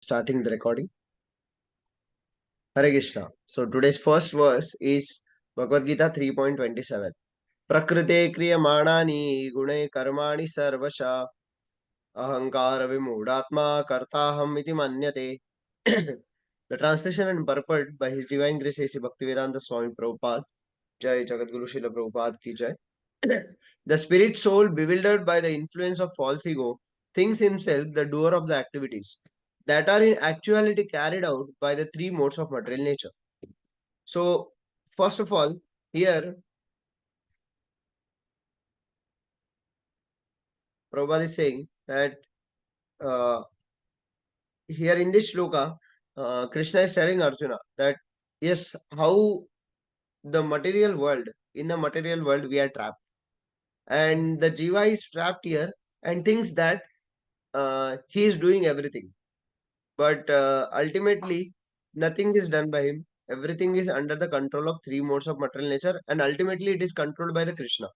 Starting the recording. Hare Krishna. So today's first verse is Bhagavad-gītā 3.27. Prakrite kriyamanani gunai karmani sarvasha ahankara vimūdatma kartaham iti manyate. The translation and purport by His Divine Grace A.C. Bhaktivedanta Swami Prabhupada. Jai Jagadguru Srila Prabhupada ki jai. The spirit soul, bewildered by the influence of false ego, thinks himself the doer of the activities that are in actuality carried out by the three modes of material nature. So, first of all, here Prabhupada is saying that uh, here in this shloka, Krishna is telling Arjuna that yes, how the material world, in the material world, we are trapped, and the jiva is trapped here and thinks that he is doing everything, but ultimately nothing is done by him. Everything is under the control of three modes of material nature, and ultimately it is controlled by the Krishna.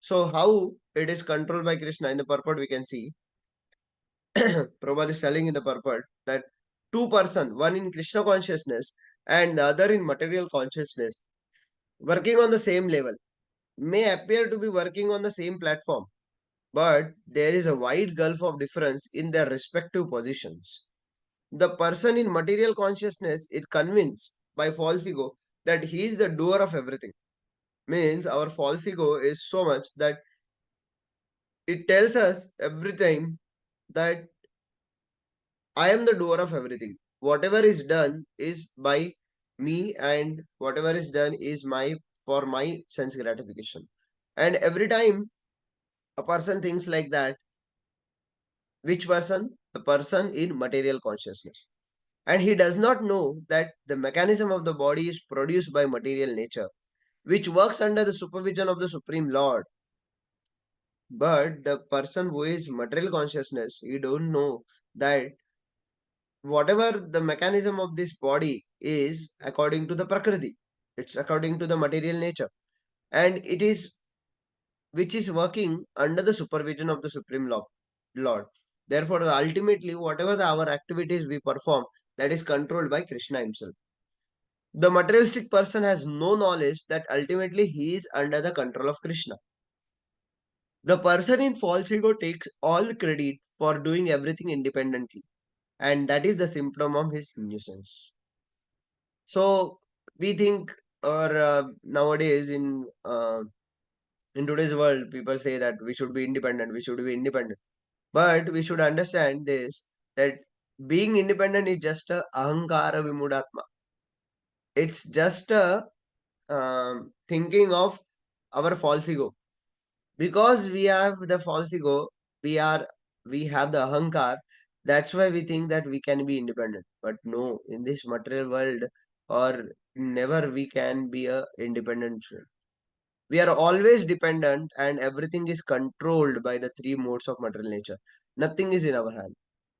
So how it is controlled by Krishna in the purport we can see. Prabhupada is telling in the purport that two person, one in Krishna consciousness and the other in material consciousness, working on the same level, may appear to be working on the same platform, but there is a wide gulf of difference in their respective positions. The person in material consciousness is convinced by false ego that he is the doer of everything. Means our false ego is so much that it tells us every time that I am the doer of everything. Whatever is done is by me, and whatever is done is my for my sense gratification. And every time a person thinks like that, which person? The person in material consciousness. And he does not know that the mechanism of the body is produced by material nature, which works under the supervision of the Supreme Lord. But the person who is material consciousness, he don't know that whatever the mechanism of this body is according to the Prakriti, it's according to the material nature, and it is which is working under the supervision of the Supreme Lord. Therefore, ultimately, whatever our activities we perform, that is controlled by Krishna himself. The materialistic person has no knowledge that ultimately he is under the control of Krishna. The person in false ego takes all the credit for doing everything independently, and that is the symptom of his nuisance. So we think, or nowadays in today's world, people say that we should be independent, we should be independent. But we should understand this, that being independent is just a ahankara vimudatma. It's just a thinking of our false ego. Because we have the false ego, we are we have the ahankar. That's why we think that we can be independent. But no, in this material world, or never we can be a independent. We are always dependent, and everything is controlled by the three modes of material nature. Nothing is in our hand.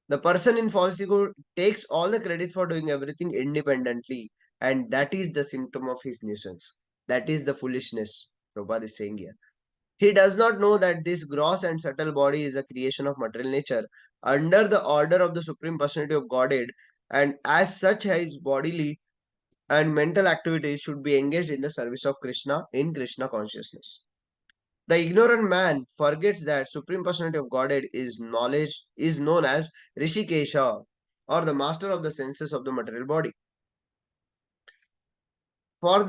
The person in false ego takes all the credit for doing everything independently, and that is the symptom of his nuisance. That is the foolishness Prabhupada is saying here. He does not know that this gross and subtle body is a creation of material nature under the order of the Supreme Personality of Godhead, and as such, his bodily and mental activities should be engaged in the service of Krishna in Krishna consciousness. The ignorant man forgets that Supreme Personality of Godhead is knowledge is known as Rishikesha, or the master of the senses of the material body. For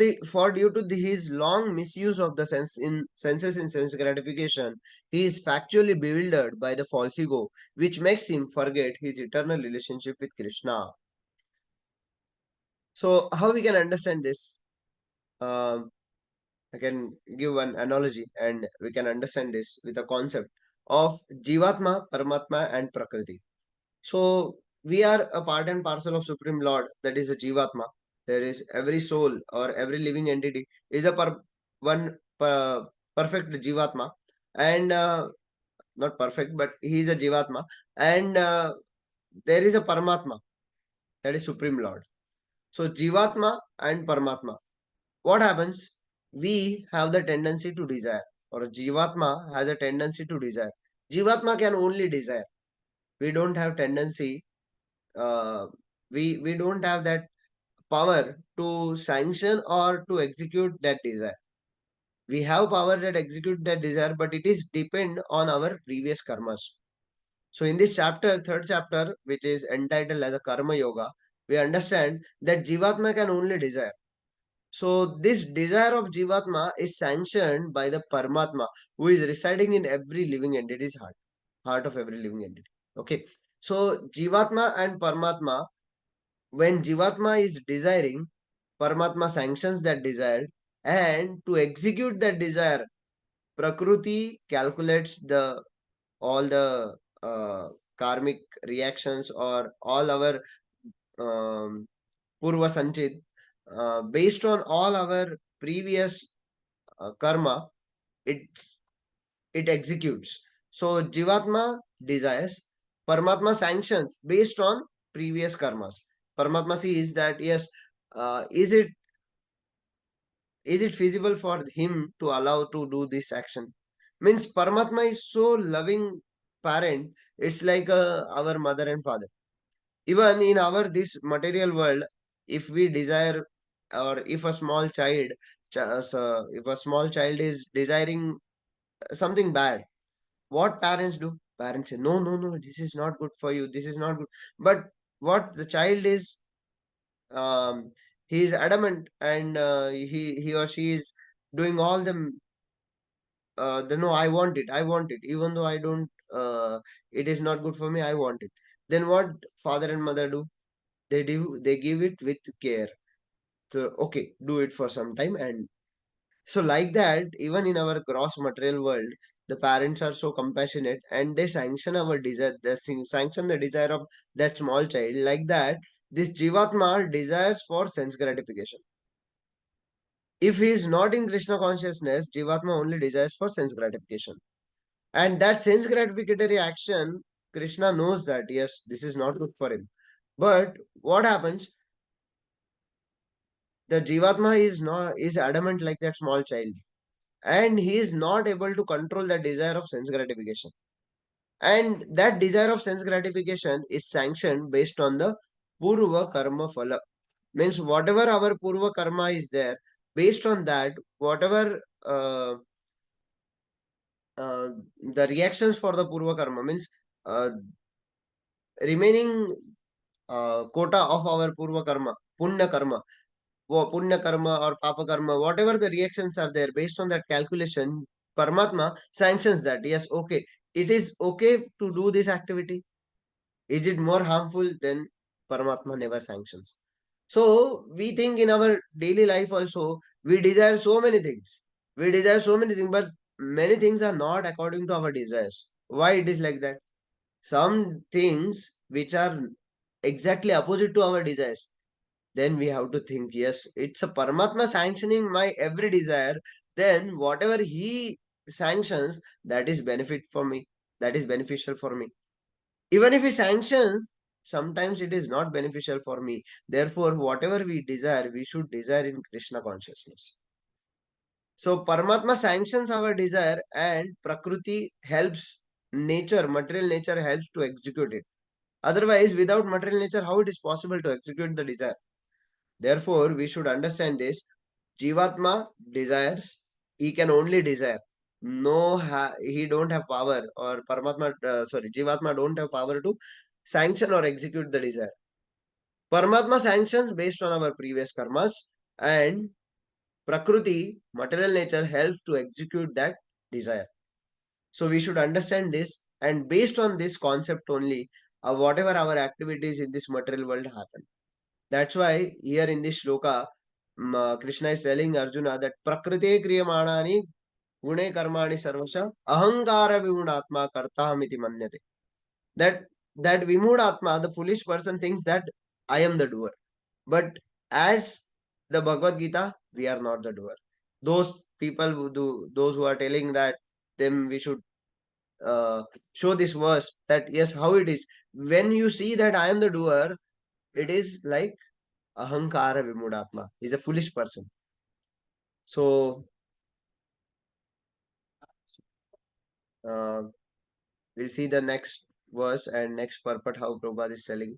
due to his long misuse of the senses in sense gratification, he is factually bewildered by the false ego, which makes him forget his eternal relationship with Krishna. So, how we can understand this? Um, I can give one analogy, and we can understand this with a concept of Jivatma, Paramatma, and Prakriti. So we are a part and parcel of Supreme Lord, that is the Jivatma. There is every soul or every living entity is a perfect Jivatma, and not perfect, but he is a Jivatma, and there is a Paramatma, that is Supreme Lord. So Jivatma and Paramatma. What happens? We have the tendency to desire, or Jivatma has a tendency to desire. Jivatma can only desire. We don't have tendency we don't have that power to sanction or to execute that desire. We have power that execute that desire, but it is depend on our previous karmas. So in this chapter, third chapter, which is entitled as a Karma Yoga, we understand that Jivatma can only desire. So this desire of Jivatma is sanctioned by the Paramatma, who is residing in every living entity's heart, heart of every living entity. Okay. So Jivatma and Paramatma, when Jivatma is desiring, Paramatma sanctions that desire, and to execute that desire, Prakriti calculates the all the karmic reactions or all our um, Purva Sanchit, based on all our previous karma, it it executes. So Jivatma desires, Paramatma sanctions based on previous karmas. Paramatma sees that yes, is it feasible for him to allow to do this action? Means Paramatma is so loving parent. It's like our mother and father. Even in our this material world, if we desire, or if a small child if a small child is desiring something bad, what parents do? Parents say, no, no, no, this is not good for you, this is not good. But what the child is, um, he is adamant, and he or she is doing all the no, I want it, I want it, even though I don't, it is not good for me, I want it. Then what father and mother do? They give it with care. So okay, do it for some time. And so like that, even in our gross material world, the parents are so compassionate, and they sanction our desire, they sanction the desire of that small child. Like that, this jivatma desires for sense gratification. If he is not in Krishna consciousness, jivatma only desires for sense gratification. And that sense gratificatory action, Krishna knows that yes, this is not good for him. But what happens? The Jivatma is adamant like that small child, and he is not able to control the desire of sense gratification. And that desire of sense gratification is sanctioned based on the Purva Karma Phala. Means whatever our Purva Karma is there, based on that, whatever uh, the reactions for the Purva Karma means uh, remaining quota of our Purva Karma, Punya Karma, Punya karma or Papa karma, whatever the reactions are there, based on that calculation, Paramatma sanctions that. Yes, okay, it is okay to do this activity. Is it more harmful? Then Paramatma never sanctions. So we think in our daily life also, we desire so many things. We desire so many things, but many things are not according to our desires. Why it is like that? Some things which are exactly opposite to our desires, then we have to think, yes, it's a Paramatma sanctioning my every desire. Then whatever he sanctions, that is benefit for me, that is beneficial for me. Even if he sanctions, sometimes it is not beneficial for me. Therefore, whatever we desire, we should desire in Krishna consciousness. So Paramatma sanctions our desire, and Prakriti helps, nature, material nature helps to execute it. Otherwise, without material nature, how it is possible to execute the desire? Therefore, we should understand this. Jivatma desires. He can only desire. No, he don't have power, or Paramatma, Jivatma don't have power to sanction or execute the desire. Paramatma sanctions based on our previous karmas, and Prakriti, material nature, helps to execute that desire. So we should understand this, and based on this concept only, whatever our activities in this material world happen. That's why here in this shloka, Krishna is telling Arjuna that Prakrite kriyamanani gune karmani sarvasha ahankara vimudatma kartahamiti manyate. That that vimudatma, the foolish person, thinks that I am the doer. But as the Bhagavad-gītā, we are not the doer. Those people who do, those who are telling that, them we should uh, show this verse that yes, how it is. When you see that I am the doer, it is like Ahankara Vimudatma. He's a foolish person. So uh, we'll see the next verse and next purport how Prabhupada is telling.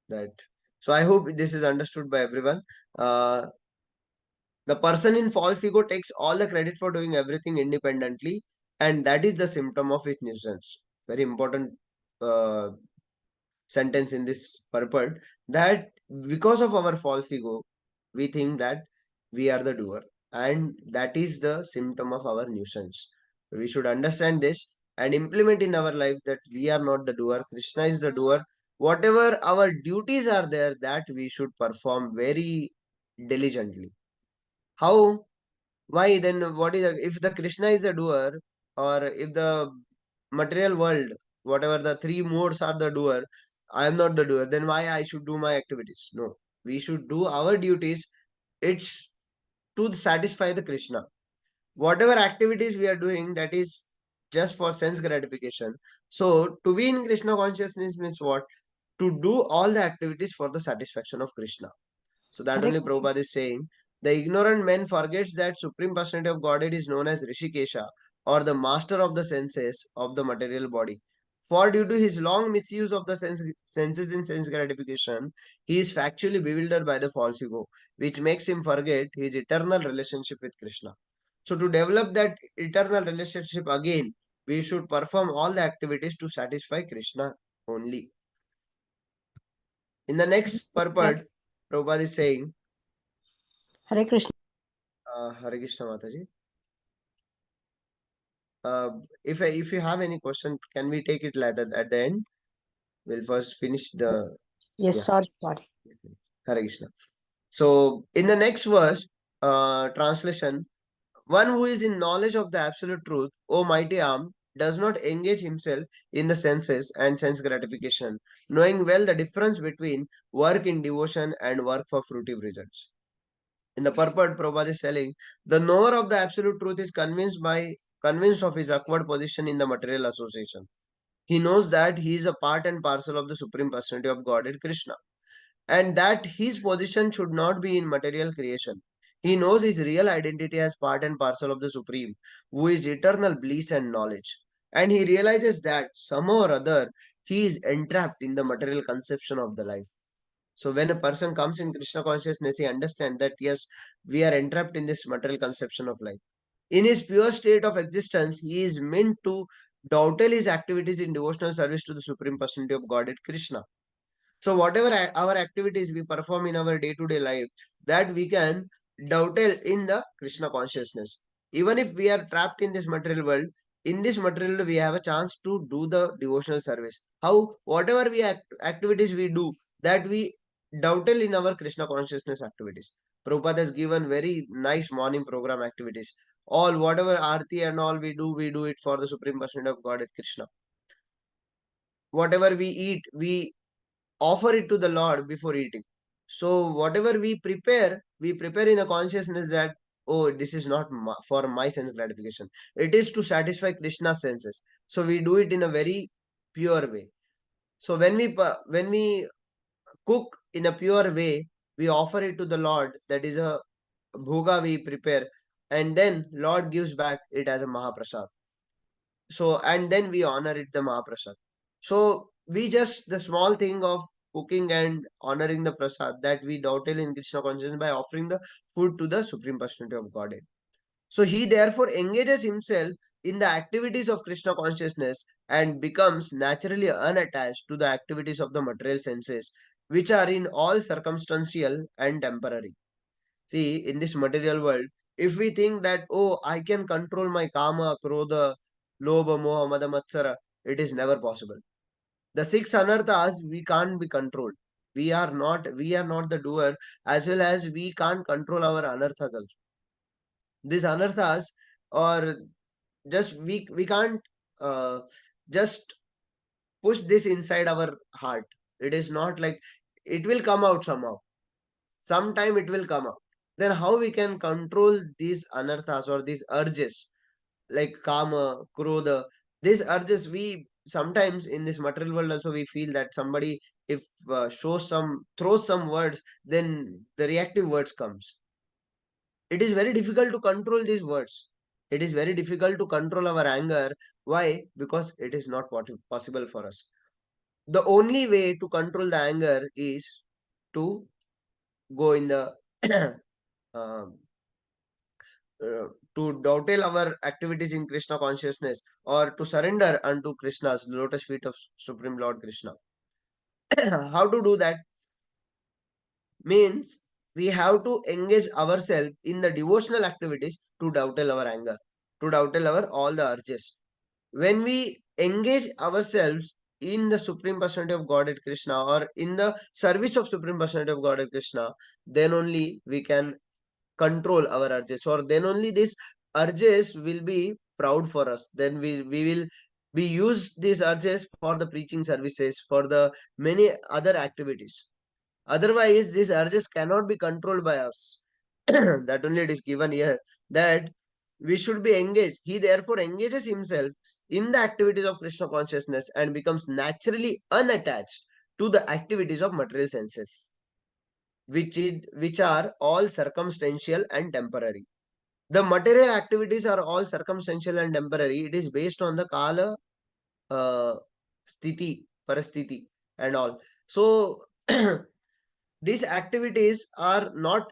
That so I hope this is understood by everyone. The person in false ego takes all the credit for doing everything independently, and that is the symptom of his nuisance. Very important uh, sentence in this purport, that because of our false ego, we think that we are the doer, and that is the symptom of our nuisance. We should understand this and implement in our life that we are not the doer, Krishna is the doer. Whatever our duties are there, that we should perform very diligently. How? Why then? What is if the Krishna is a doer, or if the material world, whatever the three modes are the doer, I am not the doer, then why I should do my activities? No, we should do our duties. It's to satisfy the Krishna. Whatever activities we are doing, that is just for sense gratification. So to be in Krishna consciousness means what? To do all the activities for the satisfaction of Krishna. So that Hare only Krishna. Prabhupada is saying. The ignorant man forgets that Supreme Personality of Godhead is known as Rishikesha, or the master of the senses of the material body. For due to his long misuse of the senses in sense gratification, he is factually bewildered by the false ego, which makes him forget his eternal relationship with Krishna. So to develop that eternal relationship again, we should perform all the activities to satisfy Krishna only. In the next purport, Prabhupada is saying, Hare Krishna. Hare Krishna Mataji. If you have any question, can we take it later at the end? We'll first finish Yes, the yes, yeah. sorry, sorry. Hare Krishna. So in the next verse, translation, one who is in knowledge of the absolute truth, O mighty arm, does not engage himself in the senses and sense gratification, knowing well the difference between work in devotion and work for fruitive results. In the purport, Prabhupada is telling, the knower of the absolute truth is convinced of his awkward position in the material association. He knows that he is a part and parcel of the Supreme Personality of Godhead Krishna, and that his position should not be in material creation. He knows his real identity as part and parcel of the Supreme, who is eternal bliss and knowledge. And he realizes that somehow or other he is entrapped in the material conception of the life. So when a person comes in Krishna consciousness, he understands that yes, we are entrapped in this material conception of life. In his pure state of existence, he is meant to dovetail his activities in devotional service to the Supreme Personality of Godhead Krishna. So whatever our activities we perform in our day-to-day life, that we can dovetail in the Krishna consciousness. Even if we are trapped in this material world, in this material world, we have a chance to do the devotional service. How? Whatever activities we do, that we dovetail in our Krishna consciousness activities. Prabhupada has given very nice morning program activities. All whatever arti and all we do it for the Supreme Personality of Godhead Krishna. Whatever we offer it to the Lord before eating. So whatever we prepare in a consciousness that, oh, this is not for my sense gratification. It is to satisfy Krishna's senses. So we do it in a very pure way. So when we cook in a pure way, we offer it to the Lord. That is a bhoga we prepare, and then Lord gives back it as a Mahaprasad. So and then we honor it the Mahaprasad. So we just the small thing of cooking and honoring the prasad, that we dovetail in Krishna consciousness by offering the food to the Supreme Personality of Godhead. So he therefore engages himself in the activities of Krishna consciousness and becomes naturally unattached to the activities of the material senses, which are in all circumstantial and temporary. See, in this material world, if we think that, oh, I can control my kama, krodha, lobha, moha, mada, matsara, it is never possible. The six anarthas, we can't be controlled. We are not the doer, as well as we can't control our anarthas also. These anarthas, or just we can't uh, just push this inside our heart. It is not like it will come out somehow. Sometime it will come out. Then how we can control these anarthas or these urges like kama, krodha? These urges, we sometimes in this material world also we feel that somebody if shows some throws some words, then the reactive words comes. It is very difficult to control these words. It is very difficult to control our anger. Why? Because it is not possible for us. the only way to control the anger is to go in the um, to dovetail our activities in Krishna consciousness, or to surrender unto Krishna's lotus feet of Supreme Lord Krishna. How to do that? Means we have to engage ourselves in the devotional activities to dovetail our anger, to dovetail our all the urges. When we engage ourselves in the Supreme Personality of Godhead Krishna, or in the service of Supreme Personality of Godhead Krishna, then only we can control our urges, or then only these urges will be proud for us. Then we will we use these urges for the preaching services, for the many other activities. Otherwise, these urges cannot be controlled by us. That only it is given here, that we should be engaged. He therefore engages himself in the activities of Krishna consciousness and becomes naturally unattached to the activities of material senses, which are all circumstantial and temporary. The material activities are all circumstantial and temporary. It is based on the kala, sthiti, parasthiti, and all. So these activities are not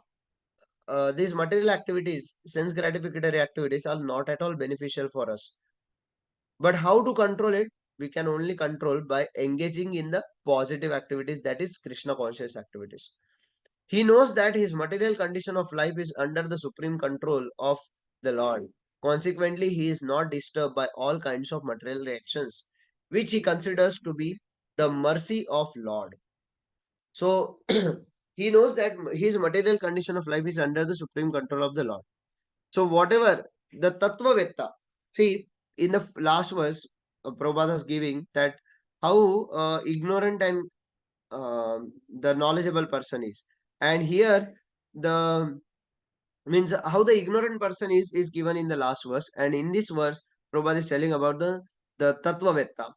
these material activities, sense gratificatory activities, are not at all beneficial for us. But how to control it? We can only control by engaging in the positive activities, that is Krishna conscious activities. He knows that his material condition of life is under the supreme control of the Lord. Consequently, he is not disturbed by all kinds of material reactions, which he considers to be the mercy of Lord. So he knows that his material condition of life is under the supreme control of the Lord. So whatever the Tattva Vetta, see in the last verse, Prabhupada is giving that how ignorant and the knowledgeable person is, and here the means how the ignorant person is given in the last verse, and in this verse Prabhupada is telling about the Tattva Vetta.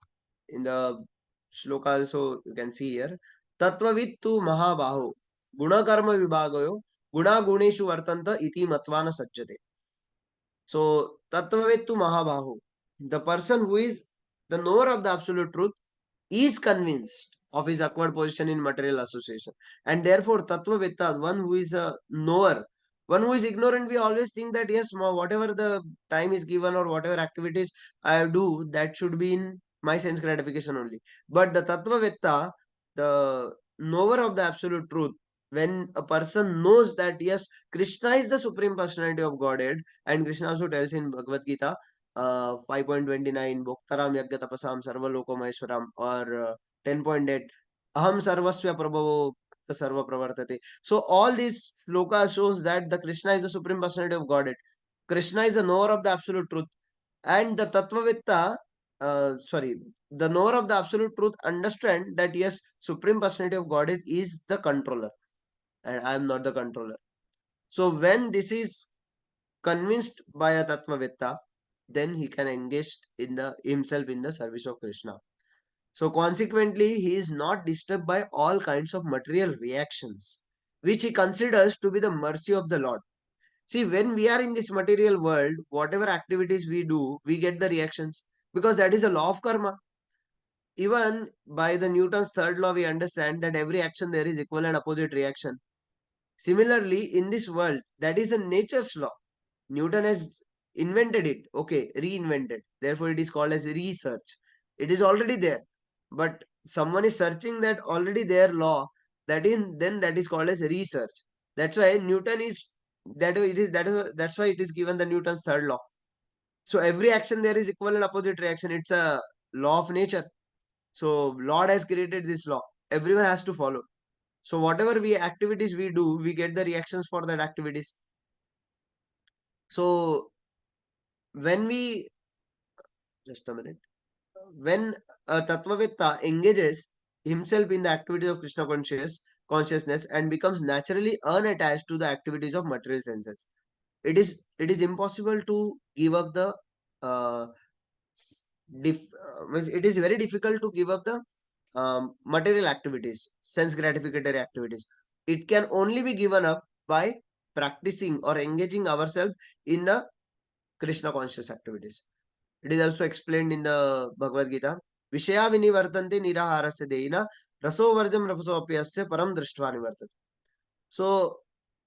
In the shloka also you can see here, Tattvavittu Mahabaho Guna Karma Vibhagayo Guna Guneshu Vartanta Iti Matvana Sajjate. So, Tattvavettu Mahabahu, the person who is the knower of the absolute truth, is convinced of his acquired position in material association. And therefore, Tattvavetta, one who is a knower, one who is ignorant, we always think that yes, whatever the time is given or whatever activities I do, that should be in my sense gratification only. But the Tattvavetta, the knower of the absolute truth, when a person knows that yes, Krishna is the supreme personality of Godhead, and Krishna also tells in Bhagavad-gītā 5.29, Bhoktaram Yagya Tapasam Sarva Lokamaheshwaram, or 10.8, Aham Sarvasya Prabhavo Sarva Pravartate. So all these slokas shows that the Krishna is the supreme personality of Godhead. Krishna is the knower of the absolute truth. And the Tattvavitta, the knower of the absolute truth understand that yes, supreme personality of Godhead is the controller and I am not the controller. So when this is convinced by a Tattvavitta, then he can engage in the himself in the service of Krishna. So consequently, he is not disturbed by all kinds of material reactions, which he considers to be the mercy of the Lord. See, when we are in this material world, whatever activities we do, we get the reactions because that is the law of karma. Even by the Newton's third law, we understand that every action there is equal and opposite reaction. Similarly, in this world, that is a nature's law. Newton has invented it, okay, reinvented. Therefore, it is called as research. It is already there, but someone is searching that already there law. That is called as research. That's why Newton is that's why it is given the Newton's third law. So every action there is equal and opposite reaction. It's a law of nature. So Lord has created this law. Everyone has to follow. So whatever we activities we do, we get the reactions for that activities. So when we just a minute, when a Tattvavitta engages himself in the activities of Krishna consciousness and becomes naturally unattached to the activities of material senses, it is impossible to give up the uh, it is very difficult to give up the material activities, sense gratificatory activities. It can only be given up by practicing or engaging ourselves in the Krishna conscious activities. It is also explained in the Bhagavad-gītā. Vishaya vinivartante niraharasya deina raso varjam rasoapyasya param drishtva nivartate. So,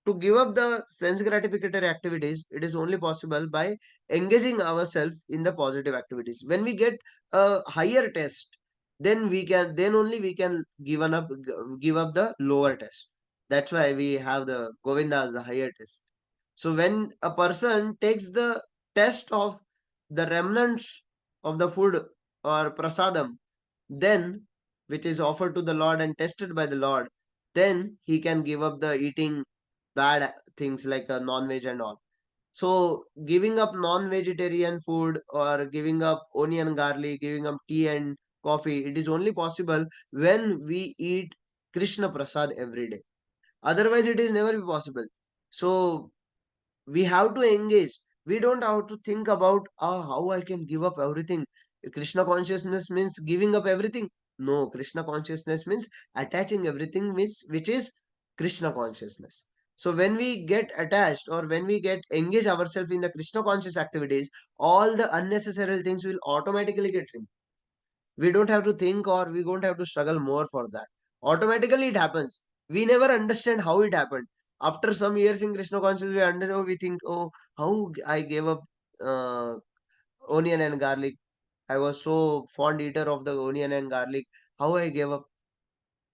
to give up the sense gratificatory activities, it is only possible by engaging ourselves in the positive activities. When we get a higher test, then only we can give up the lower test. That's why we have the Govinda as the higher test. So when a person takes the test of the remnants of the food or prasadam, then which is offered to the Lord and tested by the Lord, then he can give up the eating bad things like a non-veg and all. So giving up non-vegetarian food or giving up onion garlic, giving up tea and coffee, it is only possible when we eat Krishna Prasad every day. Otherwise, it is never be possible. So we have to engage. We don't have to think about how I can give up everything. Krishna consciousness means giving up everything. No, Krishna consciousness means attaching everything which is Krishna consciousness. So when we get attached or when we get engaged ourselves in the Krishna conscious activities, all the unnecessary things will automatically get removed. We don't have to think or we don't have to struggle more for that. Automatically it happens. We never understand how it happened. After some years in Krishna consciousness, we understand, we think, oh, how I gave up uh, onion and garlic. I was so fond eater of the onion and garlic. How I gave up.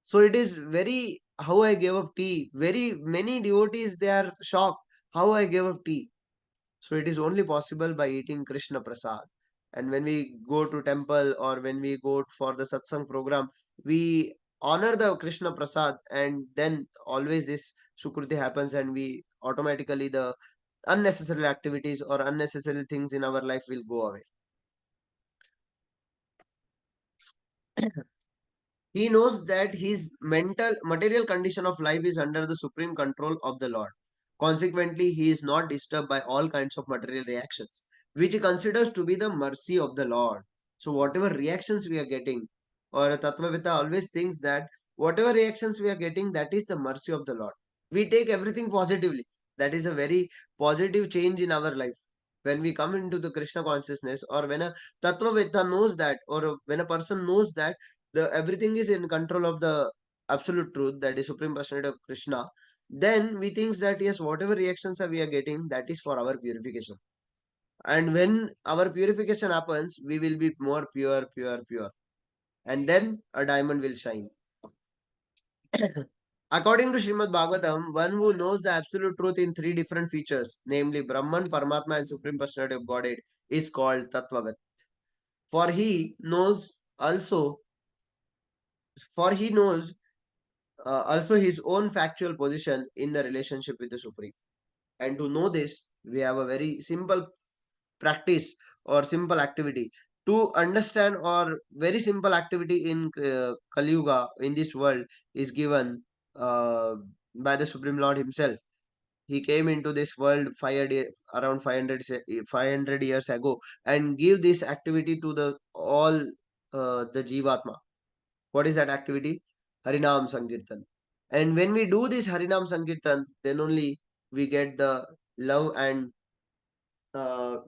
So it is very how I gave up tea. Very many devotees, they are shocked how I gave up tea. So it is only possible by eating Krishna Prasad. And when we go to temple or when we go for the satsang program, we honor the Krishna Prasad, and then always this Sukruti happens, and we automatically the unnecessary activities or unnecessary things in our life will go away. He knows that his mental material condition of life is under the supreme control of the Lord. Consequently, he is not disturbed by all kinds of material reactions, which he considers to be the mercy of the Lord. So, whatever reactions we are getting, or a Tattvavita always thinks that whatever reactions we are getting, that is the mercy of the Lord. We take everything positively. That is a very positive change in our life. When we come into the Krishna consciousness, or when a Tattvavita knows that, or when a person knows that the everything is in control of the absolute truth, that is supreme personality of Krishna, then we think that yes, whatever reactions are we are getting, that is for our purification. And when our purification happens, we will be more pure, and then a diamond will shine. According to Srimad Bhagavatam, one who knows the absolute truth in three different features, namely Brahman, Paramatma, and Supreme Personality of Godhead, is called Tattvavat. For he knows also, for he knows also his own factual position in the relationship with the Supreme. And to know this, we have a very simple practice or simple activity. To understand or very simple activity in Kali Yuga, in this world, is given by the Supreme Lord himself. He came into this world around 500 years ago and give this activity to the all the Jivatma. What is that activity? Harinam Sankirtan. And when we do this Harinam Sankirtan, then only we get the love, and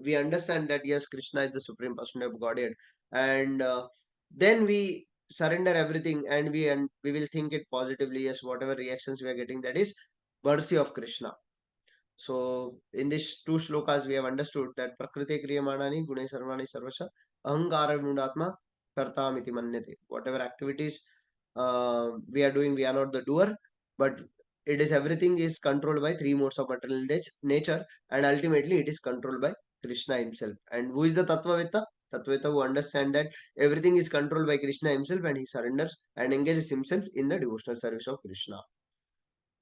we understand that yes, Krishna is the Supreme Personality of Godhead. And then we surrender everything, and we will think it positively. Yes, whatever reactions we are getting, that is mercy of Krishna. So in these two shlokas, we have understood that Prakriti Kriyamanani Gune Sarvani Sarvasha Ahankara Mundatma Kartamiti Manyate. Whatever activities we are doing, we are not the doer, but it is everything is controlled by three modes of material nature, and ultimately it is controlled by Krishna himself. And who is the Tattvavetta? Tattvavetta who understand that everything is controlled by Krishna himself, and he surrenders and engages himself in the devotional service of Krishna.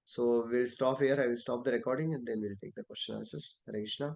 So we'll stop here. I will stop the recording and then we'll take the question answers. Hare Krishna.